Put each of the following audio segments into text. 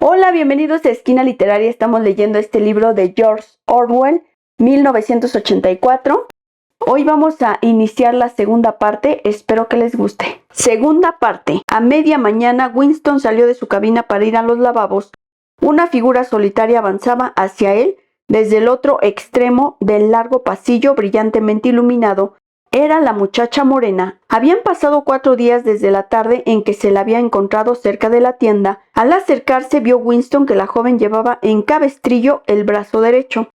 Hola, bienvenidos a Esquina Literaria. Estamos leyendo este libro de George Orwell, 1984. Hoy vamos a iniciar la segunda parte, espero que les guste. Segunda parte. A media mañana, Winston salió de su cabina para ir a los lavabos. Una figura solitaria avanzaba hacia él desde el otro extremo del largo pasillo brillantemente iluminado. Era la muchacha morena. Habían pasado 4 días desde la tarde en que se la había encontrado cerca de la tienda. Al acercarse vio Winston que la joven llevaba en cabestrillo el brazo derecho.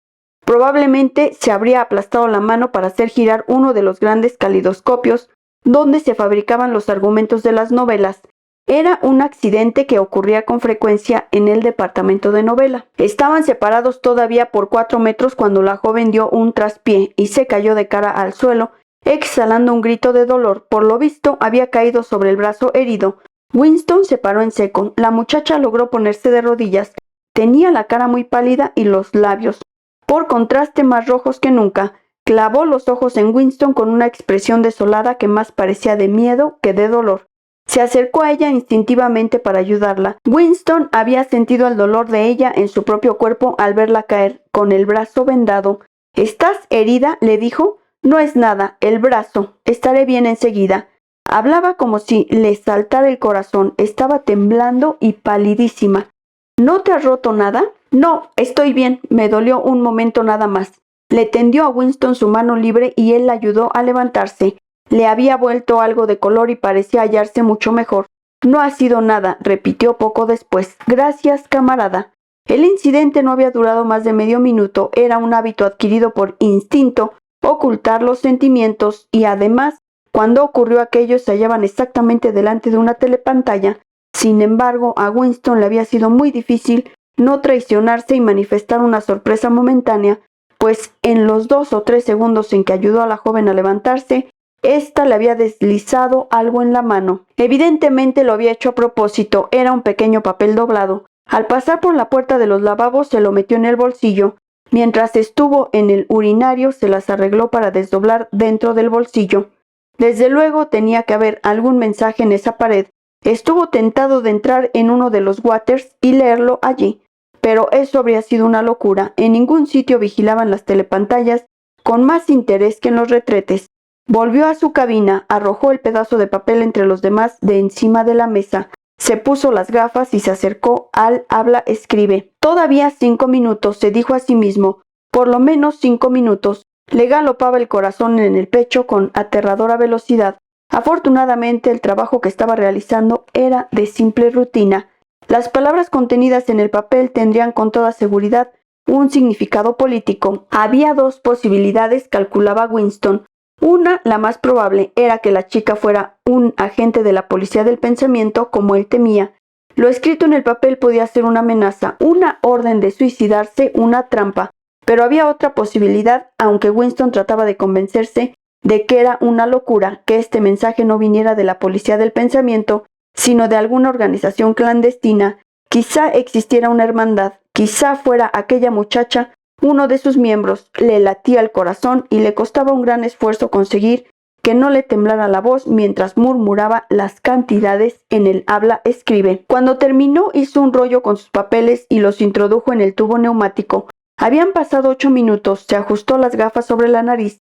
Probablemente se habría aplastado la mano para hacer girar uno de los grandes calidoscopios donde se fabricaban los argumentos de las novelas. Era un accidente que ocurría con frecuencia en el departamento de novela. Estaban separados todavía por 4 metros cuando la joven dio un traspié y se cayó de cara al suelo, exhalando un grito de dolor. Por lo visto, había caído sobre el brazo herido. Winston se paró en seco. La muchacha logró ponerse de rodillas. Tenía la cara muy pálida y los labios, por contraste, más rojos que nunca. Clavó los ojos en Winston con una expresión desolada que más parecía de miedo que de dolor. Se acercó a ella instintivamente para ayudarla. Winston había sentido el dolor de ella en su propio cuerpo al verla caer, con el brazo vendado. ¿Estás herida?, le dijo. No es nada, el brazo. Estaré bien enseguida. Hablaba como si le saltara el corazón. Estaba temblando y palidísima. ¿No te has roto nada? No, estoy bien. Me dolió un momento nada más. Le tendió a Winston su mano libre y él la ayudó a levantarse. Le había vuelto algo de color y parecía hallarse mucho mejor. No ha sido nada, repitió poco después. Gracias, camarada. El incidente no había durado más de medio minuto. Era un hábito adquirido por instinto ocultar los sentimientos y además, cuando ocurrió aquello, se hallaban exactamente delante de una telepantalla. Sin embargo, a Winston le había sido muy difícil no traicionarse y manifestar una sorpresa momentánea, pues en los 2 o 3 segundos en que ayudó a la joven a levantarse, ésta le había deslizado algo en la mano. Evidentemente lo había hecho a propósito. Era un pequeño papel doblado. Al pasar por la puerta de los lavabos se lo metió en el bolsillo. Mientras estuvo en el urinario se las arregló para desdoblar dentro del bolsillo. Desde luego tenía que haber algún mensaje en esa pared. Estuvo tentado de entrar en uno de los waters y leerlo allí, pero eso habría sido una locura. En ningún sitio vigilaban las telepantallas con más interés que en los retretes. Volvió a su cabina, arrojó el pedazo de papel entre los demás de encima de la mesa, se puso las gafas y se acercó al habla-escribe. Todavía 5 minutos, se dijo a sí mismo, por lo menos 5 minutos. Le galopaba el corazón en el pecho con aterradora velocidad. Afortunadamente, el trabajo que estaba realizando era de simple rutina. Las palabras contenidas en el papel tendrían con toda seguridad un significado político. Había 2 posibilidades, calculaba Winston. Una, la más probable, era que la chica fuera un agente de la policía del pensamiento, como él temía. Lo escrito en el papel podía ser una amenaza, una orden de suicidarse, una trampa. Pero había otra posibilidad, aunque Winston trataba de convencerse de que era una locura, que este mensaje no viniera de la policía del pensamiento, sino de alguna organización clandestina. Quizá existiera una hermandad, quizá fuera aquella muchacha uno de sus miembros. Le latía el corazón y le costaba un gran esfuerzo conseguir que no le temblara la voz mientras murmuraba las cantidades en el habla-escribe. Cuando terminó, hizo un rollo con sus papeles y los introdujo en el tubo neumático. Habían pasado 8 minutos, se ajustó las gafas sobre la nariz,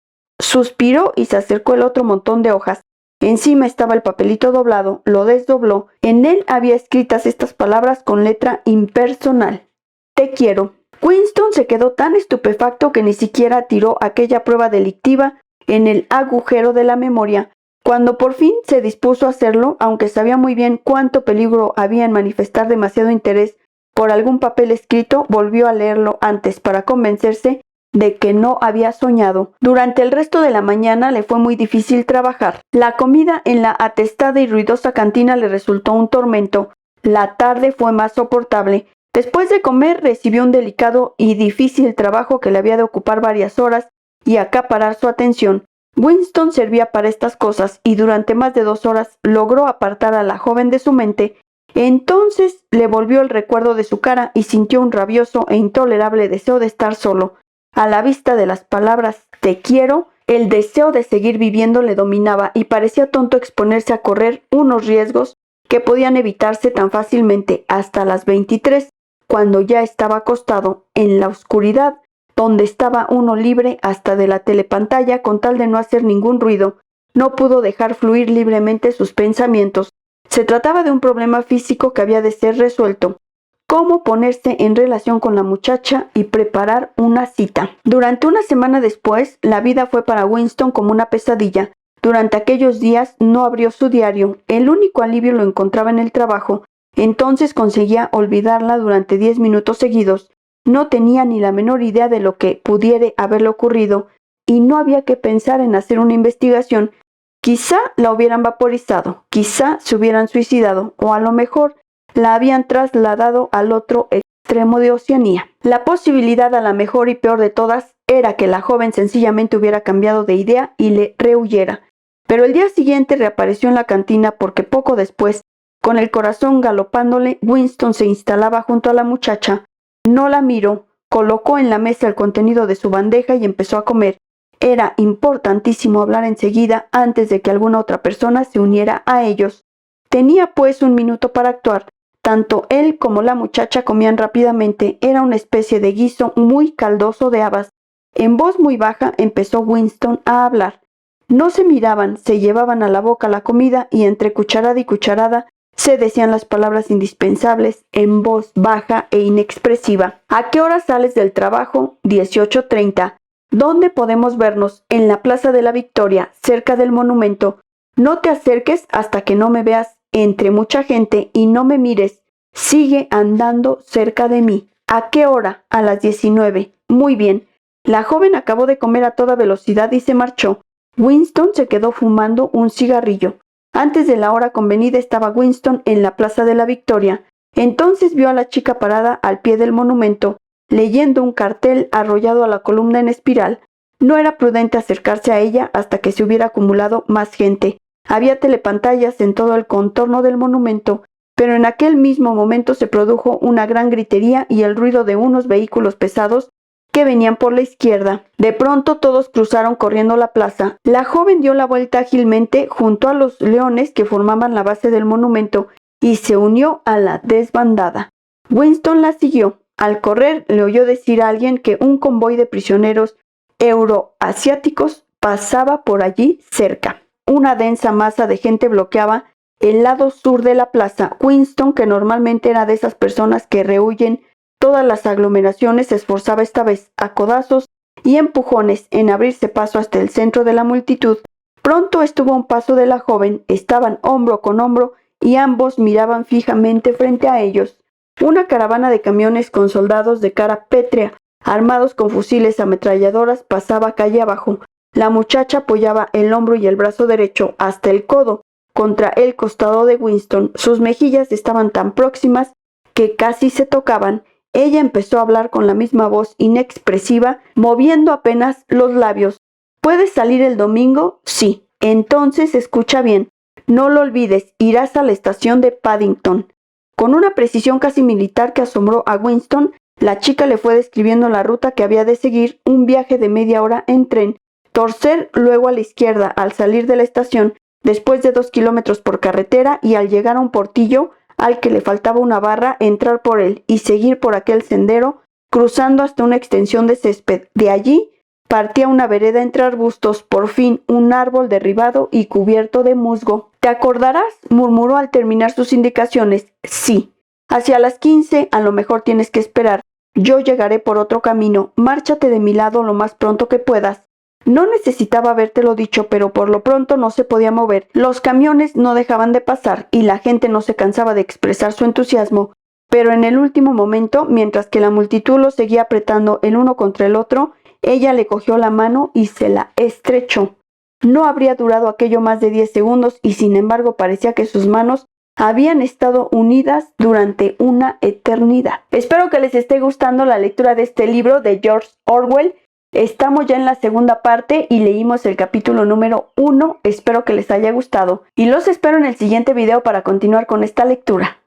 suspiró y se acercó el otro montón de hojas. Encima estaba el papelito doblado, lo desdobló. En él había escritas estas palabras con letra impersonal. Te quiero. Winston se quedó tan estupefacto que ni siquiera tiró aquella prueba delictiva en el agujero de la memoria. Cuando por fin se dispuso a hacerlo, aunque sabía muy bien cuánto peligro había en manifestar demasiado interés por algún papel escrito, volvió a leerlo antes para convencerse de que no había soñado. Durante el resto de la mañana le fue muy difícil trabajar. La comida en la atestada y ruidosa cantina le resultó un tormento. La tarde fue más soportable. Después de comer recibió un delicado y difícil trabajo que le había de ocupar varias horas y acaparar su atención. Winston servía para estas cosas y durante más de 2 horas logró apartar a la joven de su mente. Entonces le volvió el recuerdo de su cara y sintió un rabioso e intolerable deseo de estar solo. A la vista de las palabras «te quiero», el deseo de seguir viviendo le dominaba y parecía tonto exponerse a correr unos riesgos que podían evitarse tan fácilmente hasta las 23, cuando ya estaba acostado en la oscuridad, donde estaba uno libre hasta de la telepantalla con tal de no hacer ningún ruido. No pudo dejar fluir libremente sus pensamientos. Se trataba de un problema físico que había de ser resuelto. Cómo ponerse en relación con la muchacha y preparar una cita. Durante una semana después, la vida fue para Winston como una pesadilla. Durante aquellos días no abrió su diario. El único alivio lo encontraba en el trabajo. Entonces conseguía olvidarla durante 10 minutos seguidos. No tenía ni la menor idea de lo que pudiera haberle ocurrido y no había que pensar en hacer una investigación. Quizá la hubieran vaporizado, quizá se hubieran suicidado o a lo mejor la habían trasladado al otro extremo de Oceanía. La posibilidad, a la mejor y peor de todas, era que la joven sencillamente hubiera cambiado de idea y le rehuyera. Pero el día siguiente reapareció en la cantina porque poco después, con el corazón galopándole, Winston se instalaba junto a la muchacha. No la miró, colocó en la mesa el contenido de su bandeja y empezó a comer. Era importantísimo hablar enseguida antes de que alguna otra persona se uniera a ellos. Tenía pues un minuto para actuar. Tanto él como la muchacha comían rápidamente. Era una especie de guiso muy caldoso de habas. En voz muy baja empezó Winston a hablar. No se miraban, se llevaban a la boca la comida y entre cucharada y cucharada se decían las palabras indispensables en voz baja e inexpresiva. ¿A qué hora sales del trabajo? 18:30. ¿Dónde podemos vernos? En la Plaza de la Victoria, cerca del monumento. No te acerques hasta que no me veas entre mucha gente y no me mires. Sigue andando cerca de mí. ¿A qué hora? A las 19. Muy bien. La joven acabó de comer a toda velocidad y se marchó. Winston se quedó fumando un cigarrillo. Antes de la hora convenida estaba Winston en la Plaza de la Victoria. Entonces vio a la chica parada al pie del monumento, leyendo un cartel arrollado a la columna en espiral. No era prudente acercarse a ella hasta que se hubiera acumulado más gente. Había telepantallas en todo el contorno del monumento, pero en aquel mismo momento se produjo una gran gritería y el ruido de unos vehículos pesados que venían por la izquierda. De pronto todos cruzaron corriendo la plaza. La joven dio la vuelta ágilmente junto a los leones que formaban la base del monumento y se unió a la desbandada. Winston la siguió. Al correr le oyó decir a alguien que un convoy de prisioneros euroasiáticos pasaba por allí cerca. Una densa masa de gente bloqueaba el lado sur de la plaza. Winston, que normalmente era de esas personas que rehuyen todas las aglomeraciones, se esforzaba esta vez a codazos y empujones en abrirse paso hasta el centro de la multitud. Pronto estuvo a un paso de la joven, estaban hombro con hombro y ambos miraban fijamente frente a ellos. Una caravana de camiones con soldados de cara pétrea, armados con fusiles ametralladoras, pasaba calle abajo. La muchacha apoyaba el hombro y el brazo derecho hasta el codo contra el costado de Winston. Sus mejillas estaban tan próximas que casi se tocaban. Ella empezó a hablar con la misma voz inexpresiva, moviendo apenas los labios. ¿Puedes salir el domingo? Sí. Entonces escucha bien. No lo olvides, irás a la estación de Paddington. Con una precisión casi militar que asombró a Winston, la chica le fue describiendo la ruta que había de seguir, un viaje de media hora en tren, torcer luego a la izquierda al salir de la estación, después de 2 kilómetros por carretera y al llegar a un portillo al que le faltaba una barra, entrar por él y seguir por aquel sendero, cruzando hasta una extensión de césped. De allí partía una vereda entre arbustos, por fin un árbol derribado y cubierto de musgo. ¿Te acordarás?, murmuró al terminar sus indicaciones. Sí. Hacia las 15, a lo mejor tienes que esperar. Yo llegaré por otro camino. Márchate de mi lado lo más pronto que puedas. No necesitaba habértelo dicho, pero por lo pronto no se podía mover. Los camiones no dejaban de pasar y la gente no se cansaba de expresar su entusiasmo. Pero en el último momento, mientras que la multitud los seguía apretando el uno contra el otro, ella le cogió la mano y se la estrechó. No habría durado aquello más de 10 segundos y sin embargo parecía que sus manos habían estado unidas durante una eternidad. Espero que les esté gustando la lectura de este libro de George Orwell. Estamos ya en la segunda parte y leímos el capítulo número 1. Espero que les haya gustado y los espero en el siguiente video para continuar con esta lectura.